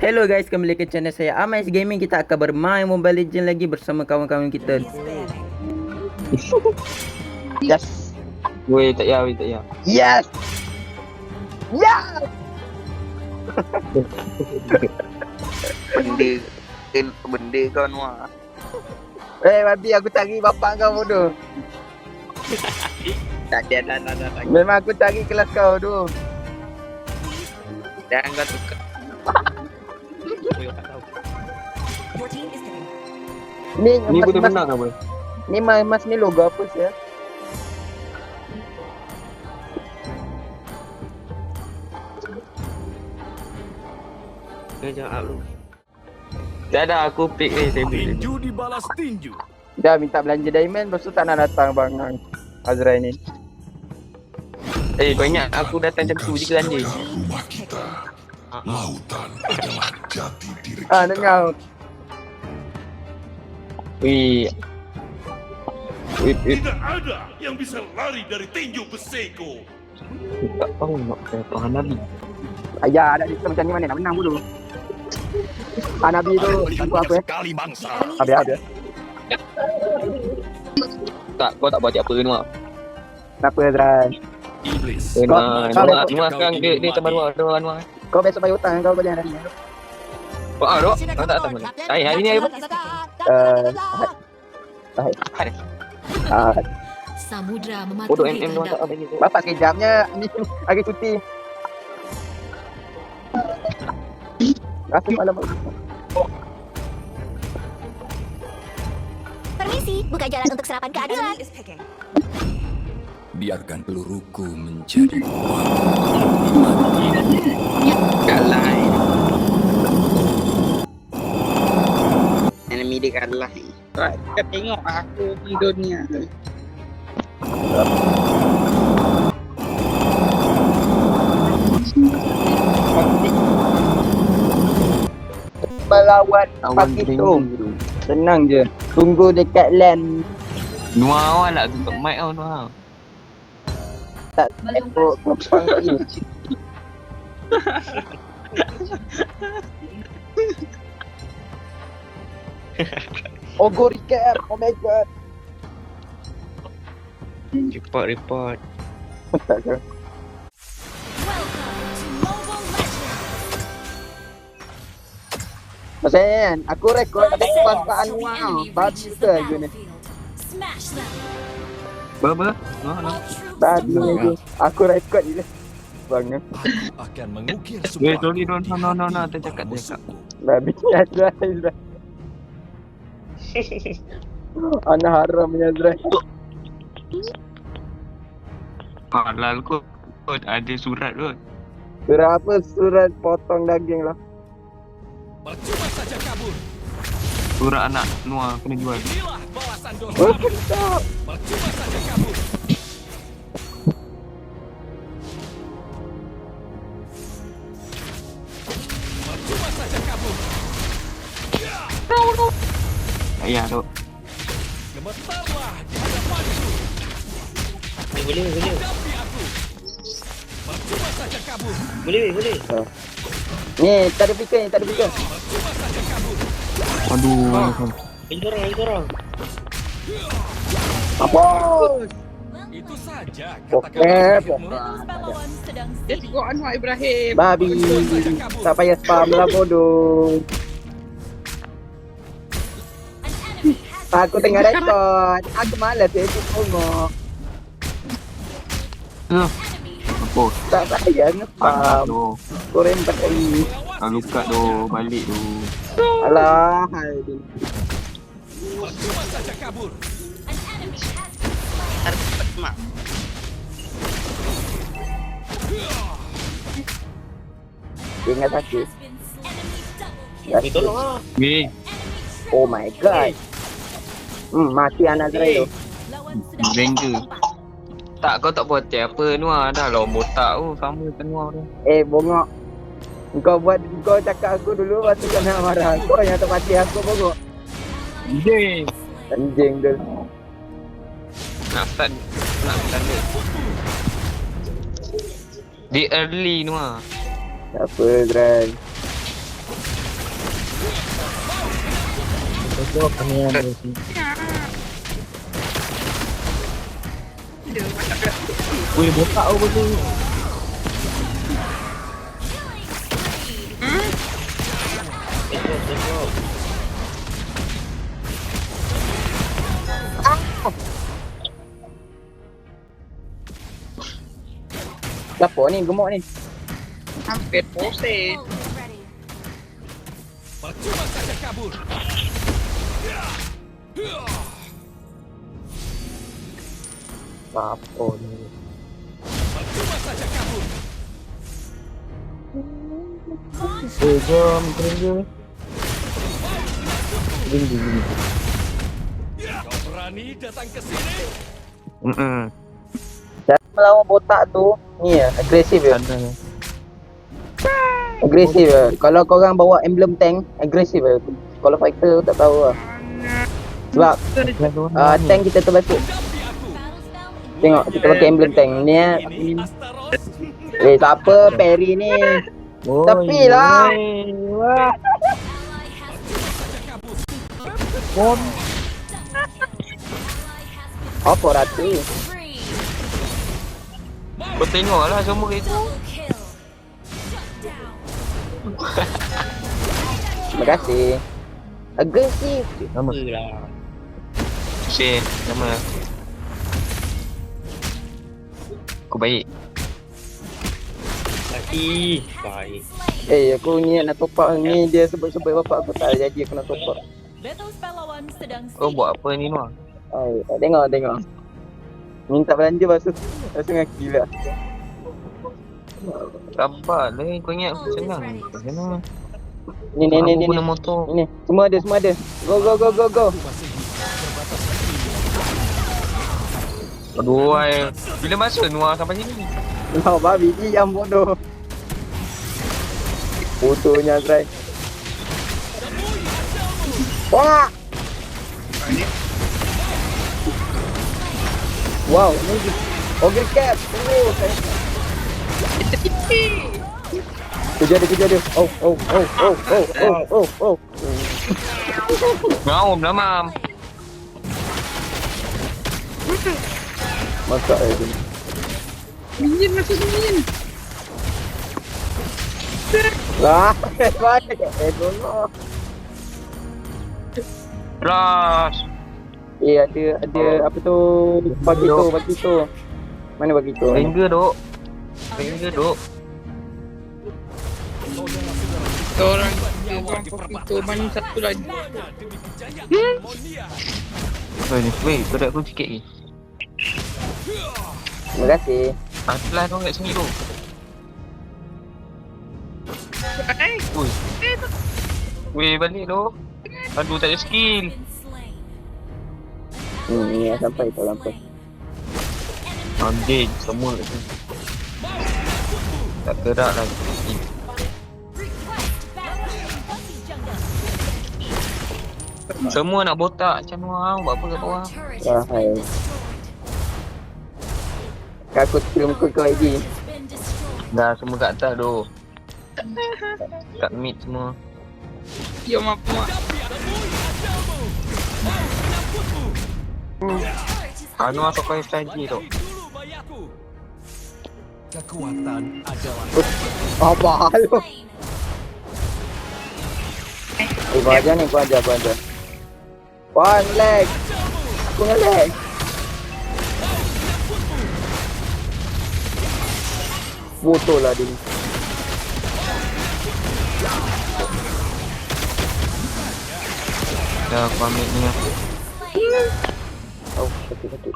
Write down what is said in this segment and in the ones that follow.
Hello guys, kembali ke channel saya Amais Gaming. Kita akan bermain Mobile Legends lagi bersama kawan-kawan kita. Yes. Weh, tak ya, weh, tak ya. Yes. Yes. benda kau Noah. Babi aku cari bapak kau bodoh. Tak ada dah. Memang aku cari kelas kau tu. Jangan kau tukar. Ni Ni boleh menang apa? Ni mas ni logo apa sih? Jangan up lu. Tak ada, aku pick ni, saya pick. Tinju dibalas tinju. Dah minta belanja diamond, lepas tu tak nak datang bang Azrai ni. Kau ingat aku datang jam 7 je ke anjing? Rumah kita, lautan adalah jati diri Dengar. Weh. Tidak ada yang bisa lari dari tinju beseko. Tak tahu nak saya Tuhan Nabi. Ayah ada di macam ni mana nak menang bodoh. Nabi tu aku apa Sekali bangsa. Habis. Tak, kau tak baca apa Noah. Kenapa Azrai? Iblis. Noah kau- sekarang dia teman Noah. Kau besok bayar hutang kau boleh hari ni. Oh, dok. Kau tak tahu mana. Hari ni apa? Samudra Bodoh mematuhi MM Noah tak kehendak. ada gitu. Bapak sekejapnya ni hari cuti. Aku malam. Permisi, buka jalan untuk serapan keadilan. biarkan peluruku menjadi Kalah. Enemy dia kalah. Kau tengok aku di dunia. Melawan Awan Pakistan. tu. Senang je. Tunggu dekat land. Noah awak nak tutup mic kau Noah. Tak ekor kepang ni. Oh go recap. Oh my god. Report. Tak ke? Pasal kan aku rekod ada kekuasaan wow. Babi ke aku ni. Berapa? Noah. Babi lagi. Aku rekod je. Bang. Akan mengukir Weh, sebuah sorry no, tercakap. Babi Azrael. Anak haram punya Azrael. Halal kot. Ada surat kot. Surat apa? Surat potong daging lah. percuma saja kabur. Surat anak Noah kena jual. Inilah balasan Oh, dosa. mantap. Percuma saja kabur. Percuma saja kabur. Ya, dok. Gemetarlah di hadapanku. Boleh. Hadapi aku. Percuma saja kabur. Boleh. Ni, tak ada fikir. Percuma saja kabur. Aduh. Ini orang. Apa? Itu saja Okey, kata-kata. Tengok Anwar Ibrahim. Babi. Tak payah spam lah bodoh. Aku tengah rekod. Aku malas edit tengok. Apa? Tak payah nge-spam. Tu. Korang 4 kali. Luka tu, balik tu. Alah. Hai. Percuma saja kabur. Mak. Ingat sakit. Tolong ah. Weh, Oh my god. Mati anak saya tu. bangga. Tak, kau tak buat apa Noah. Dah lah botak tu. Sama dengan Noah tu. Bongok. Kau cakap aku dulu, lepas tu kau nak marah. Kau yang tak mati aku bongok. Jeng. Anjing tu. Nak start dia. Di early Noah. Tak apa, Zran. Betul kami yang bersih. Dia macam dah. Weh, botak aku tu. Siapa ni gemuk ni? Hampir pose. Percuma saja kabur. Apa ni? Percuma saja kabur. Jom, kerja. Gini. Kau berani datang ke sini? Cara melawan botak tu, ni ya, agresif ya. Agresif ya. Kalau korang bawa emblem tank, agresif ya. Kalau fighter tak tahu lah. Sebab tank kita terbasuk. Hadapi aku. Tengok, kita pakai emblem tank ni ya. Ini Astaros. Tak apa, Perry ni. Tepi lah. Saja kabur. Apa ratu? Kau tengoklah semua itu. Terima kasih. Agresif. Lah. Share nama. Kau baik. Lagi baik. Aku niat nak top up ni, dia sebut-sebut bapak aku tak jadi aku nak top up. Kau buat apa ni Noah? Tengok. Minta belanja basuh kaki lah. Sabar lah, kau ingat aku senang. Kau senang. Ni. Aku guna motor. Ini, semua ada. Go. Masih terbatas waktu. Aduh, bila masa Noah sampai sini? Kau babi yang bodoh. Fotonya try. Wah. Wow, ni Ogre Cap. Kejar dia. Oh. Ngaum lah mam. Masak dia. Minion masuk minion. Lah, banyak dulu. Flash. Ada apa tu? Bagi tu. Mana bagi tu? Ranger duk. Orang itu mana satu lagi. Demi kejayaan Monia. Weh, kau dah aku sikit ni. Terima kasih. Atlas kau kat sini tu. Weh, balik tu. Aduh, tak ada skill. Ni sampai. Anjing, semua kat sini. Tak gerak lagi. Semua nak botak macam Noah. Buat apa kat bawah? Hai. Aku kira muka kau lagi. Dah semua kat atas tu. Kat mid semua. Yo mak. Noah pakai strategi tu. Dulu bayaku. Kekuatan adalah Apa hal lu? Kau ajar ni, kau ajar. One leg. Aku nge-lag. Botol lah dia ni. Dah aku ambil ni lah. Oh, sakit.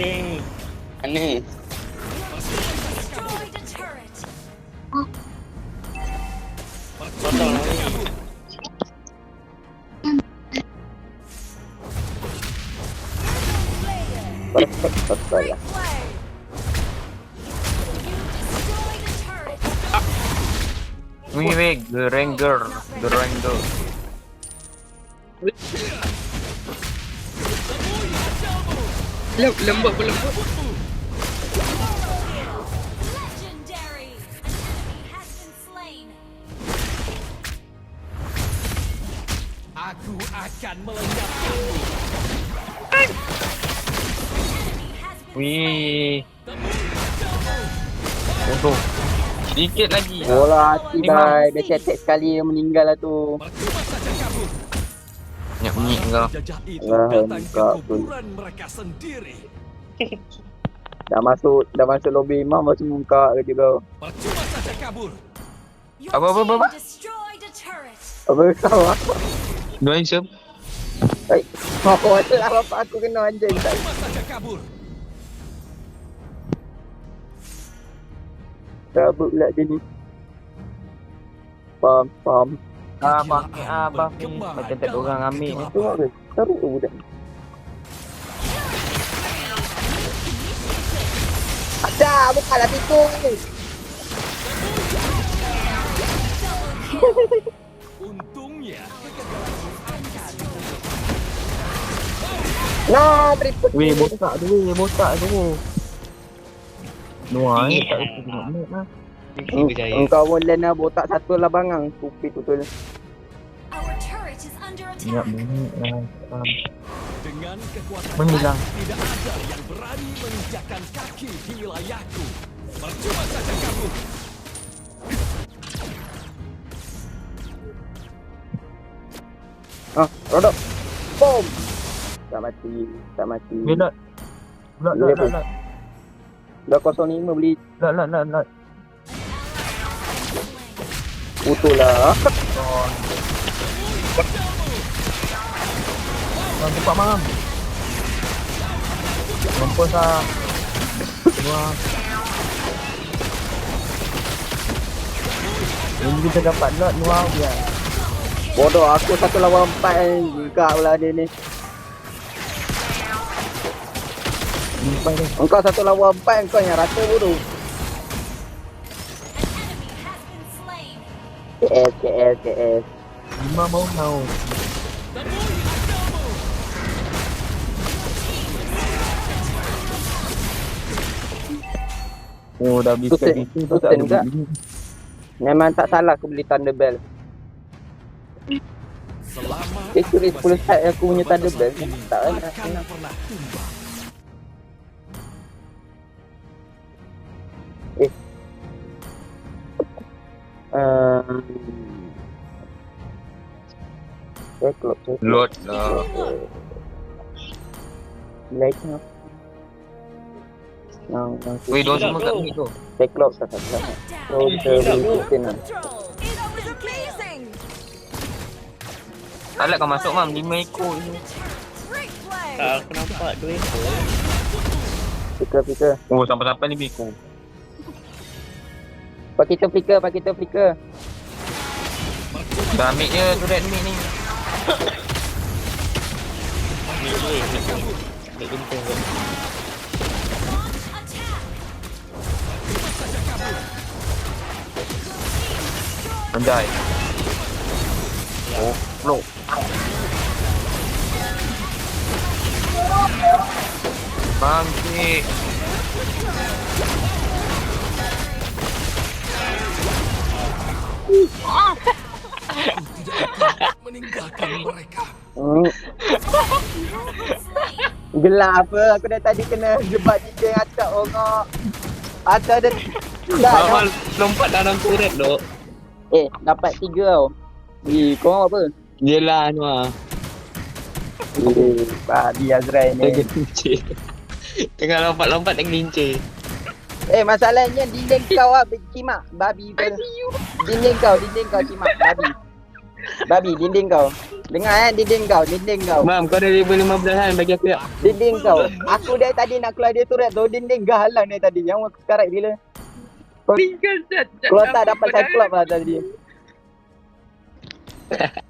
Ni. Aneh. Perfect lah. Weh, Ranger. Lembut. Aku akan melenyapkanmu. Wih. Bodoh. Sedikit lagi. Bola hati Ni, Mam. bai. Dia cetek sekali yang meninggal lah tu. Percuma saja kabur. Banyak bunyi kau. Penjajah itu Wah, datang ke engkau tu. kuburan mereka sendiri. Dah masuk lobby imam masuk muka ke juga. Percuma saja kabur. Apa? Apa kau? Dua insem. Oh, lah bapak aku kena anjing. Percuma saja kabur. Cabut pula dia ni. Pam. Abang ni macam tak ada orang ambil ni. Tengok ke? Taruh tu budak. Ada, bukanlah pintu ni. Untungnya Nah, triple. Weh, botak tu. Nuai tak boleh tengok map lah. Engkau boleh nak botak satu lah bangang. Stupid betul. Ingat bunyi lah. dengan kekuatan Menghilang. tidak ada yang berani menginjakkan kaki di wilayahku. Percuma saja kabur. Rodok. Boom. Tak mati. Lot. Dah 05 beli. Lot. Betul lah. Cepat malam. Mampus lah. Wah. Ini kita dapat lot luar dia. Bodoh, aku 1 lawan 4 juga pula dia ni. Sampai dia. Engkau 1 lawan 4, engkau yang rasa bodoh. KS. 5 mau tahu. Oh, dah habis kat situ tu tak ada juga. bunyi. Memang tak salah aku beli Thunder Bell. Selama Curi 10 set aku punya Thunder Bell. Tak nak. takkan pernah tumbang. Backlog. Load lah. Like nak. Weh, diorang semua kat mid tu. Backlog tak salah. So kita beli kitchen lah. Tak nak kau masuk mam, 5 ekor je. Aku nampak 2 ekor. Flicker. Oh, sampai-sampai 5 ekor. Pak kita flicker. Dah ambil je turret mid ni. Dia genting kot. Anjay. Oh, flow. Bangkit. Meninggalkan mereka. Gelap apa? Aku dah tadi kena jebak dinding acak orang. Ada dah. Mal lompat dalam turret dok. Dapat 3 tau. Kau apa? Yelah anu ah. Babi Azrael ni. Tergelincir. Tengah lompat-lompat tergelincir. Masalahnya dinding kau kimak. Babi kau. Dinding kau kimak. Babi dinding kau. Dengar dinding kau. Mam, kau dah level 15 kan bagi aku tak? Dinding kau. Aku dari tadi nak keluar dia turret tu. Dinding kau halang dari tadi. Yang aku sekarat bila. Kalau tak dapat cyclops lah tadi.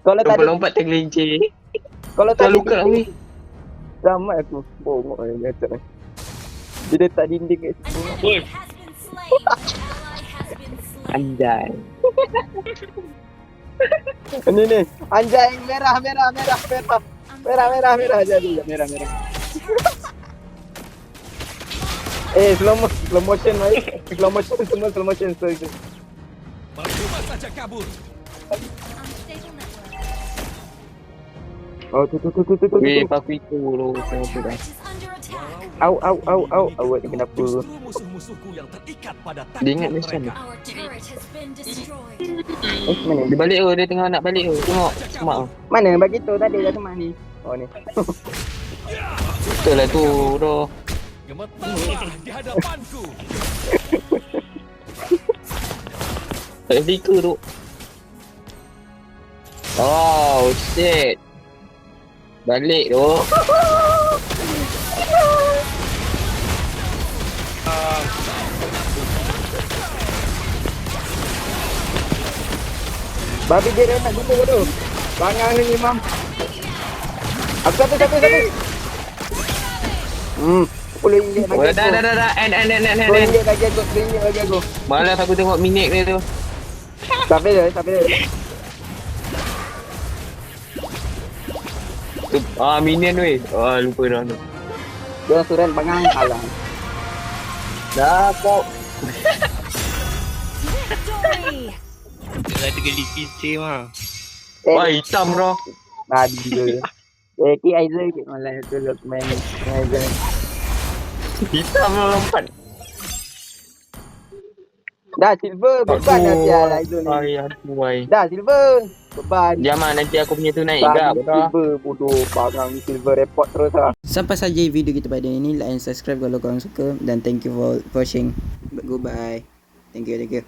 Kalau tadi Lompat tergelincir. Kalau Kau tadi luka ni. selamat aku. Bongok dia kata. Dia letak dinding kat situ. Woi, anjay. Ni. Anjay merah jadi merah. Slow motion. Percuma saja kabur. Oh tu. Weh, paku itu lo. Kenapa dah? Au. Awak ni kenapa? Justru musuh-musuhku yang terikat pada Dia ingat taktik mission mereka. Mana? Dia balik dia tengah nak balik Tengok. Semak tu. Mana bagi tu tadi dah semak ni. Oh ni. Betul lah tu dah. Gemetarlah di hadapanku. Tak ada flicker tu. Oh shit. Balik tu. Babi dia nak dulu tu. Bangang ni Imam. Aku satu. RM10 Oh, bagi dah. End. RM10 bagi aku. Malas aku tengok minit dia tu. Sampai dah. Minion weh. Lupa dah tu. Dia suran bangang kalah. Dah kau. Dia geli PC mah. Wah, hitam dah. Babi dia. Ki Aizer ke malah tu look main Aizer. Hitam dah lompat. Dah silver beban dah dia lah itu ni. Wai. Dah silver beban. Jangan nanti aku punya tu naik Babi gak dah. silver bodoh bangang silver report terus lah. Sampai saja video kita pada ini. Like and subscribe kalau korang suka. Dan thank you for watching. Goodbye. Thank you.